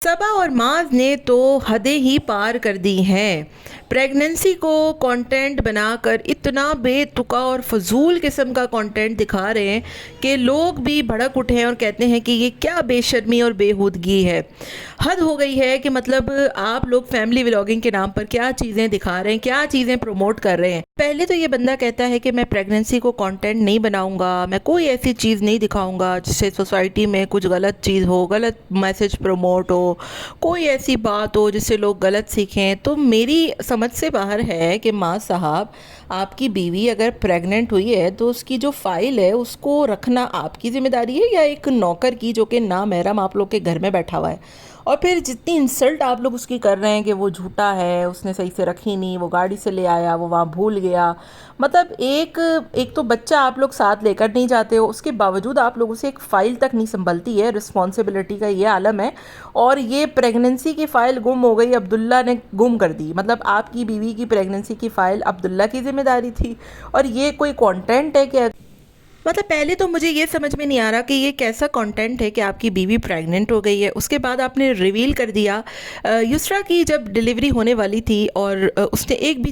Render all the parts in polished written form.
सबा और माज ने तो हदें ही पार कर दी हैं। प्रेगनेंसी को कंटेंट बनाकर इतना बेतुका और फजूल किस्म का कंटेंट दिखा रहे हैं कि लोग भी भड़क उठे हैं और कहते हैं कि ये क्या बेशर्मी और बेहूदगी है। हद हो गई है कि मतलब आप लोग फैमिली व्लॉगिंग के नाम पर क्या चीज़ें दिखा रहे हैं, क्या चीज़ें प्रमोट कर रहे हैं। पहले तो ये बंदा कहता है कि मैं प्रेगनेंसी को कंटेंट नहीं बनाऊंगा, मैं कोई ऐसी चीज़ नहीं दिखाऊंगा जिससे सोसाइटी में कुछ गलत चीज़ हो, गलत मैसेज प्रमोट हो, कोई ऐसी बात हो जिससे लोग गलत सीखें। तो मेरी समझ से बाहर है कि माँ साहब, आपकी बीवी अगर प्रेग्नेंट हुई है तो उसकी जो फाइल है उसको रखना आपकी जिम्मेदारी है या एक नौकर की जो कि नामहरम आप लोग के घर में बैठा हुआ है। और फिर जितनी इंसल्ट आप लोग उसकी कर रहे हैं कि वो झूठा है, उसने सही से रखी नहीं, वो गाड़ी से ले आया, वो वहाँ भूल गया। मतलब एक एक तो बच्चा आप लोग साथ लेकर नहीं जाते हो, उसके बावजूद आप लोग उसे एक फ़ाइल तक नहीं संभलती है। रिस्पॉन्सिबिलिटी का ये आलम है। और ये प्रेगनेंसी की फ़ाइल गुम हो गई, अब्दुल्ला ने गुम कर दी। मतलब आपकी बीवी की प्रेगनेंसी की फ़ाइल अब्दुल्ला की ज़िम्मेदारी थी। और ये कोई कंटेंट है क्या? मतलब पहले तो मुझे ये समझ में नहीं आ रहा कि ये कैसा कंटेंट है कि आपकी बीवी प्रेग्नेंट हो गई है, उसके बाद आपने रिवील कर दिया। युसरा की जब डिलीवरी होने वाली थी और उसने एक भी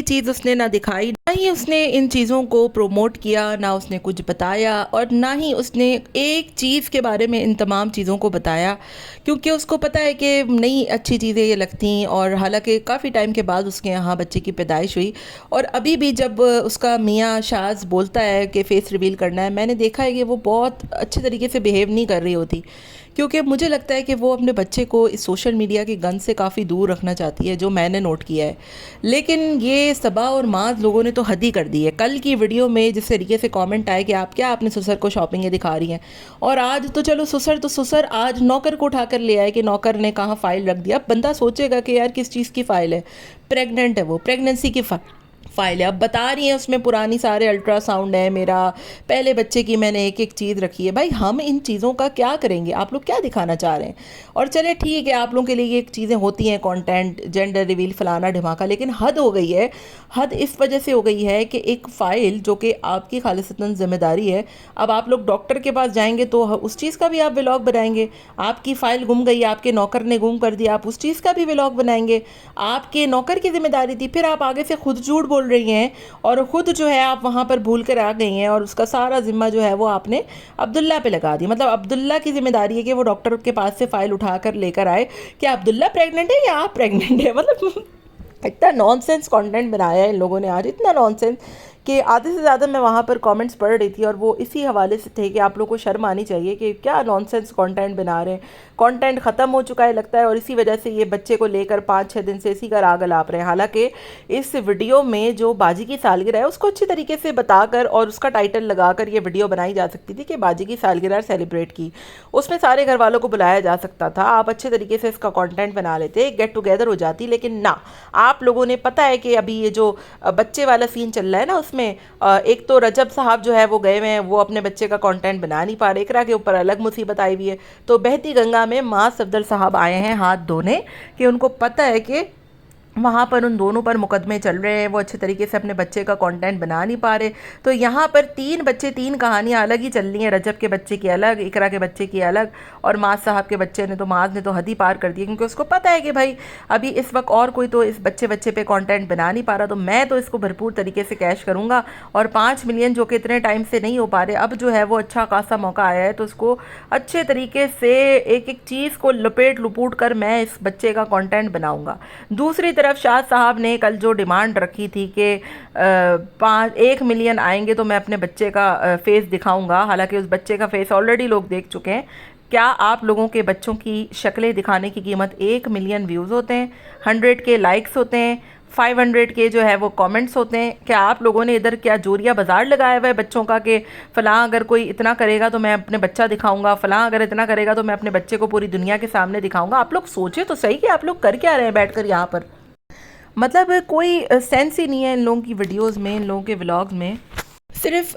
चीज़ उसने ना दिखाई, ना ही उसने इन चीज़ों को प्रोमोट किया, ना उसने कुछ बताया और ना ही उसने एक चीज़ के बारे में इन तमाम चीज़ों को बताया, क्योंकि उसको पता है कि नहीं अच्छी चीज़ें ये लगती। और हालांकि काफ़ी टाइम के बाद उसके यहाँ बच्चे की पैदाइश हुई। और अभी भी जब उसका मियाँ शाज बोलता है कि फेस रिवील करना है, मैंने देखा है कि वो बहुत अच्छे तरीके से बिहेव नहीं कर रही होती, क्योंकि मुझे लगता है कि वो अपने बच्चे को इस सोशल मीडिया की गंद से काफ़ी दूर रखना चाहती है, जो मैंने नोट किया है। लेकिन ये सबा और माज लोगों ने तो हद ही कर दी है। कल की वीडियो में जिस तरीके से कमेंट आए कि आप क्या अपने ससुर को शॉपिंग दिखा रही हैं, और आज तो चलो ससुर तो ससुर, आज नौकर को उठाकर ले आए कि नौकर ने कहाँ फ़ाइल रख दिया। अब बंदा सोचेगा कि यार किस चीज़ की फ़ाइल है, प्रेग्नेंट है वो, प्रेगनेंसी की फाइल है। अब बता रही हैं उसमें पुरानी सारे अल्ट्रासाउंड है मेरा, पहले बच्चे की मैंने एक एक चीज़ रखी है। भाई हम इन चीज़ों का क्या करेंगे? आप लोग क्या दिखाना चाह रहे हैं? और चले ठीक है, आप लोगों के लिए ये चीज़ें होती हैं, कंटेंट, जेंडर रिवील, फलाना ढिमाका, लेकिन हद हो गई है। हद इस वजह से हो गई है कि एक फ़ाइल जो कि आपकी खालिसतन जिम्मेदारी है, अब आप लोग डॉक्टर के पास जाएंगे तो उस चीज़ का भी आप व्लॉग बनाएंगे। आपकी फ़ाइल गुम गई, आपके नौकर ने गुम कर दिया, आप उस चीज़ का भी व्लॉग बनाएंगे। आपके नौकर की जिम्मेदारी थी, फिर आप आगे से खुद झूठ बोल रही हैं और खुद जो है आप वहाँ पर भूल कर आ गई हैं और उसका सारा जिम्मा जो है वो आपने अब्दुल्ला पे लगा दी। मतलब अब्दुल्ला की जिम्मेदारी है कि वो डॉक्टर के पास से फाइल उठा कर लेकर आए कि अब्दुल्ला प्रेग्नेंट है या आप प्रेग्नेंट है। मतलब इतना नॉनसेंस कंटेंट बनाया है इन लोगों ने आज, इतना नॉनसेंस कि आधे से ज़्यादा मैं वहाँ पर कमेंट्स पढ़ रही थी और वो इसी हवाले से थे कि आप लोगों को शर्म आनी चाहिए कि क्या नॉनसेंस कंटेंट बना रहे हैं। कंटेंट ख़त्म हो चुका है लगता है और इसी वजह से ये बच्चे को लेकर 5-6 दिन से इसी का राग अलाप रहे हैं। हालांकि इस वीडियो में जो बाजी की सालगिरह है उसको अच्छी तरीके से बताकर और उसका टाइटल लगाकर ये वीडियो बनाई जा सकती थी कि बाजी की सालगिरह सेलिब्रेट की, उसमें सारे घर वालों को बुलाया जा सकता था, आप अच्छे तरीके से इसका कंटेंट बना लेते, गेट टुगेदर हो जाती। लेकिन ना, आप लोगों ने पता है कि अभी ये जो बच्चे वाला सीन चल रहा है ना, उसमें एक तो रजब साहब जो है वो गए हुए हैं, वो अपने बच्चे का कंटेंट बना नहीं पा रहे, इकरा के ऊपर अलग मुसीबत आई हुई है। तो बहती गंगा में माँ सफदर साहब आए हैं हाथ धोने कि उनको पता है कि वहाँ पर उन दोनों पर मुकदमे चल रहे हैं, वो अच्छे तरीके से अपने बच्चे का कंटेंट बना नहीं पा रहे। तो यहाँ पर 3 बच्चे, 3 कहानियाँ अलग ही चल रही हैं। रजब के बच्चे की अलग, इकरा के बच्चे की अलग, और माज साहब के बच्चे ने तो, माज ने तो हद ही पार कर दी, क्योंकि उसको पता है कि भाई अभी इस वक्त और कोई तो इस बच्चे पे कंटेंट बना नहीं पा रहा, तो मैं तो इसको भरपूर तरीके से कैश करूँगा। और 5 मिलियन जो कि इतने टाइम से नहीं हो पा रहे, अब जो है वो अच्छा खासा मौका आया है, तो उसको अच्छे तरीके से एक एक चीज़ को लपेट लुपूट कर मैं इस बच्चे का कंटेंट बनाऊंगा। दूसरी तरफ शाह साहब ने कल जो डिमांड रखी थी कि 1 मिलियन आएंगे तो मैं अपने बच्चे का फेस दिखाऊंगा, हालांकि उस बच्चे का फेस ऑलरेडी लोग देख चुके हैं। क्या आप लोगों के बच्चों की शक्लें दिखाने की कीमत 1 मिलियन व्यूज़ होते हैं, 100 के लाइक्स होते हैं, 500 के जो है वो कमेंट्स होते हैं? क्या आप लोगों ने इधर क्या जोरिया बाजार लगाया हुआ है बच्चों का कि फ़लाँ अगर कोई इतना करेगा तो मैं अपने बच्चा दिखाऊंगा, फ़लाँ अगर इतना करेगा तो मैं अपने बच्चे को पूरी दुनिया के सामने दिखाऊंगा? आप लोग सोचे तो सही कि आप लोग कर क्या रहे हैं बैठकर यहाँ पर। मतलब कोई सेंस ही नहीं है इन लोगों की वीडियोस में, इन लोगों के व्लॉग्स में। सिर्फ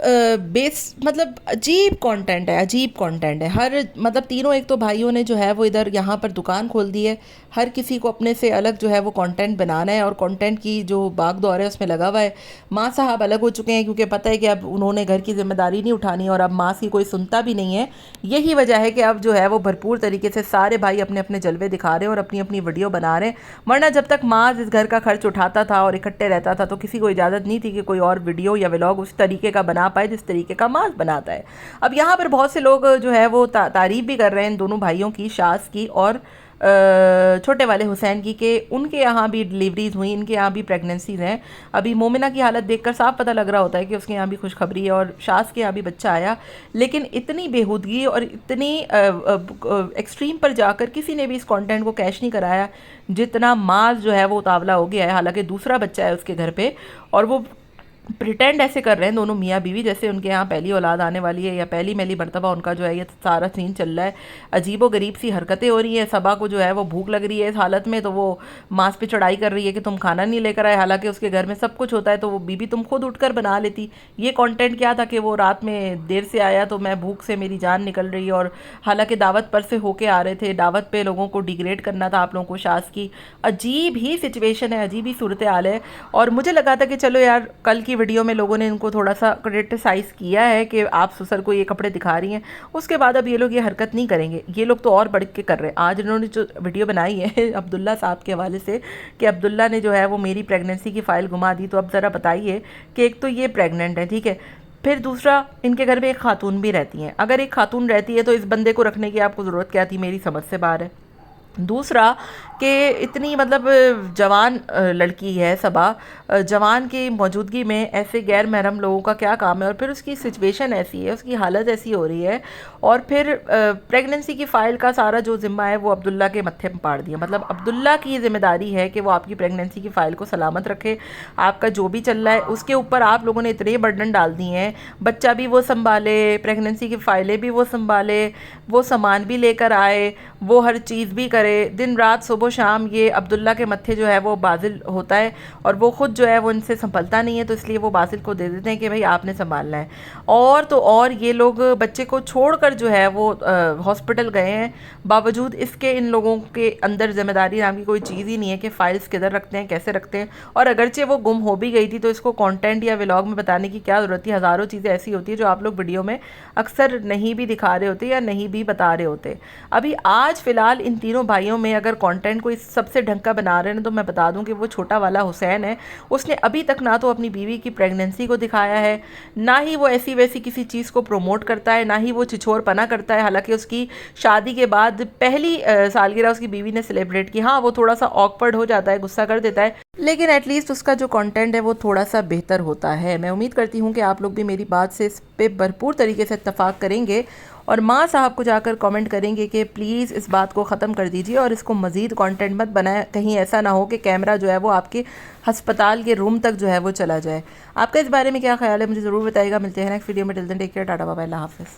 बेस मतलब अजीब कंटेंट है, अजीब कंटेंट है। हर मतलब तीनों एक तो भाइयों ने जो है वो इधर यहाँ पर दुकान खोल दी है, हर किसी को अपने से अलग जो है वो कंटेंट बनाना है और कंटेंट की जो भाग दौड़ है उसमें लगा हुआ है। माँ साहब अलग हो चुके हैं क्योंकि पता है कि अब उन्होंने घर की जिम्मेदारी नहीं उठानी और अब माँ की कोई सुनता भी नहीं है। यही वजह है कि अब जो है वो भरपूर तरीके से सारे भाई अपने अपने जलवे दिखा रहे हैं और अपनी अपनी वीडियो बना रहे हैं। वरना जब तक माँ इस घर का खर्च उठाता था और इकट्ठे रहता था तो किसी को इजाज़त नहीं थी कि कोई और वीडियो या व्लॉग उस तरीके का बना पाए जिस तरीके का माँ बनाता है। अब यहाँ पर बहुत से लोग जो है वो तारीफ़ भी कर रहे हैं इन दोनों भाइयों की, शास की और छोटे वाले हुसैन की, कि उनके यहाँ भी डिलीवरीज हुई, इनके यहाँ भी प्रेगनेंसीज हैं। अभी मोमिना की हालत देखकर साफ पता लग रहा होता है कि उसके यहाँ भी खुशखबरी है और शास के यहाँ भी बच्चा आया। लेकिन इतनी बेहूदगी और इतनी एक्सट्रीम पर जाकर किसी ने भी इस कंटेंट को कैश नहीं कराया जितना माज जो है वो उतावला हो गया है। हालांकि दूसरा बच्चा है उसके घर पे और वो प्रिटेंड ऐसे कर रहे हैं दोनों मियाँ बीवी जैसे उनके यहाँ पहली औलाद आने वाली है या पहली मेली मरतबा उनका जो है ये सारा सीन चल रहा है। अजीबो गरीब सी हरकतें हो रही हैं। सबा को जो है वो भूख लग रही है इस हालत में तो वो मांस पे चढ़ाई कर रही है कि तुम खाना नहीं लेकर आए, हालांकि उसके घर में सब कुछ होता है तो वो बीबी तुम खुद उठकर बना लेती। ये कंटेंट क्या था कि वो रात में देर से आया तो मैं भूख से मेरी जान निकल रही है और हालांकि दावत पर से होके आ रहे थे, दावत पे लोगों को डिग्रेड करना था आप लोगों को। शास की अजीब ही सिचुएशन है, अजीब ही सूरत हाल है। और मुझे लगा था कि चलो यार कल की वीडियो में लोगों ने इनको थोड़ा सा क्रिटिसाइज़ किया है कि आप ससुर को ये कपड़े दिखा रही हैं, उसके बाद अब ये लोग ये हरकत नहीं करेंगे। ये लोग तो और बढ़ के कर रहे हैं। आज इन्होंने जो वीडियो बनाई है अब्दुल्ला साहब के हवाले से कि अब्दुल्ला ने जो है वो मेरी प्रेगनेंसी की फ़ाइल घुमा दी, तो अब ज़रा बताइए कि एक तो ये प्रेग्नेंट है, ठीक है, फिर दूसरा इनके घर में एक खातून भी रहती हैं। अगर एक खातून रहती है तो इस बंदे को रखने की आपको ज़रूरत क्या थी, मेरी समझ से बाहर है। दूसरा कि इतनी मतलब जवान लड़की है सबा, जवान की मौजूदगी में ऐसे गैर महरम लोगों का क्या काम है और फिर उसकी सिचुएशन ऐसी है, उसकी हालत ऐसी हो रही है और फिर प्रेगनेंसी की फ़ाइल का सारा जो ज़िम्मा है वो अब्दुल्ला के मत्थे पर पाड़ दिया। मतलब अब्दुल्ला की ज़िम्मेदारी है कि वो आपकी प्रेगनेंसी की फ़ाइल को सलामत रखे, आपका जो भी चल रहा है उसके ऊपर आप लोगों ने इतने बर्डन डाल दिए हैं। बच्चा भी वो संभाले, प्रेगनेंसी की फ़ाइलें भी वो संभाले, वो सामान भी लेकर आए, वो हर चीज़ भी करे, दिन रात सुबह शाम ये अब्दुल्ला के मत्थे जो है वो बाजिल होता है और वो ख़ुद जो है वो इनसे संभलता नहीं है तो इसलिए वो बाजिल को दे देते हैं कि भाई आपने संभालना है। और तो और ये लोग बच्चे को छोड़कर जो है वो हॉस्पिटल गए हैं, बावजूद इसके इन लोगों के अंदर ज़िम्मेदारी नाम की कोई चीज़ ही नहीं है कि फ़ाइल्स किधर रखते हैं, कैसे रखते हैं। और अगरचे वो गुम हो भी गई थी तो इसको कंटेंट या व्लॉग में बताने की क्या ज़रूरत थी। हज़ारों चीज़ें ऐसी होती है जो आप लोग वीडियो में अक्सर नहीं भी दिखा रहे होते या नहीं भी बता रहे होते। अभी आज फ़िलहाल इन तीनों भाइयों में अगर कंटेंट कोई सबसे ढंग का बना रहे हैं तो मैं बता दूं कि वो छोटा वाला हुसैन है। उसने अभी तक ना तो अपनी बीवी की प्रेगनेंसी को दिखाया है, ना ही वो ऐसी वैसी किसी चीज़ को प्रमोट करता है, ना ही वो छिछोरपना करता है। हालांकि उसकी शादी के बाद पहली सालगिरह उसकी बीवी ने सेलिब्रेट की। हाँ, वो थोड़ा सा ऑकवर्ड हो जाता है, गुस्सा कर देता है, लेकिन एटलीस्ट उसका जो कंटेंट है वो थोड़ा सा बेहतर होता है। मैं उम्मीद करती हूँ कि आप लोग भी मेरी बात से इस पे भरपूर तरीके से इत्तफाक करेंगे और माँ साहब को जाकर कमेंट करेंगे कि प्लीज़ इस बात को ख़त्म कर दीजिए और इसको मज़ीद कंटेंट मत बनाए। कहीं ऐसा ना हो कि कैमरा जो है वो आपके अस्पताल के रूम तक जो है वो चला जाए। आपका इस बारे में क्या ख्याल है मुझे ज़रूर बताइएगा। मिलते हैं नेक्स्ट वीडियो में। Till then take care, tata bye bye, अल्लाह हाफ़िज़।